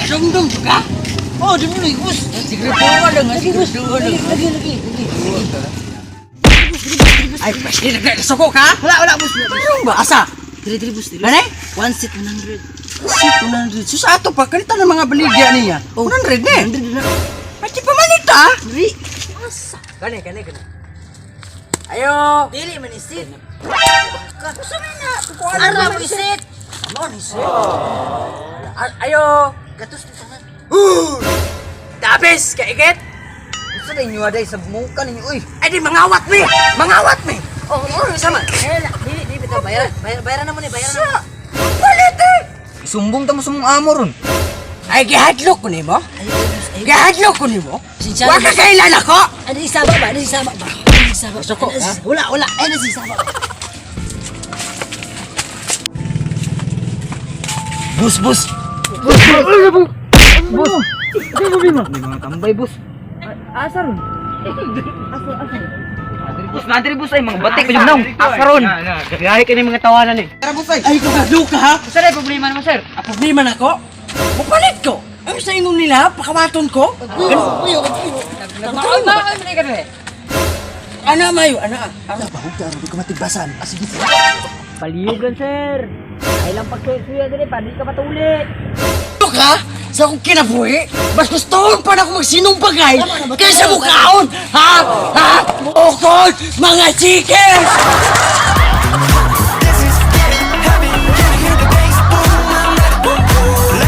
Dum-dum juga. Oh, dum-dum bus. Siguro ada nggak sih bus? Lagi. Ay, pasti nagkasoko ka? Wala bus. Ano ba? Asa? Dili bus. Ano? 1 seat 100. Seat 100. Sus ato pa kanita ng mga baligya niya. 100 ne. 100 na. Pati pamanita. Dili. Asa? Kani. Ayo. Dili man isit. Gusto mo na. Ara mo isit. Ano ni isit? Ayo. Gatos ni tangan. Dabis kaigit. Gusto na inyo aday sa muka ninyo. Uy. Ay di mangawat mi. Oh, sama. Dili bitaw bayaran na mo ni, bayaran na. Palit eh. Sumbong ta mo sa mong amo ron. Ay gihadlok ko nimo? Gihadlok ko nimo? Wa ka kailan ako? Ano si Saba ba? Soko, ha? Wala. Ano si Saba? Bus. Bus. Ano ba? May mga tambay, bus. Asa ron? Nadiri bus ay mga batik pa yung naong. Asaron. Gayahe ka ng mga tawanan eh. Tara bus ay. Ay, kagalo ka ha? Saan ay problema naman, sir? Problema na ko? Mapalit ko. Ano sa ingon nila? Pakawaton ko? Puyo. Nagmakaw mo na ka doon eh. Ano mayo? Ano? Bahog ka, hindi ko matibbasan. Sige. Paliyugan, sir. Ay lang pagkaya din eh, pa di ka matuli. Ano ka? Sa akong kinabuhi? Mas gustoon pa na ako magsinumbagay kaysa mukhaon! Ha? Bukod! Mga chickens!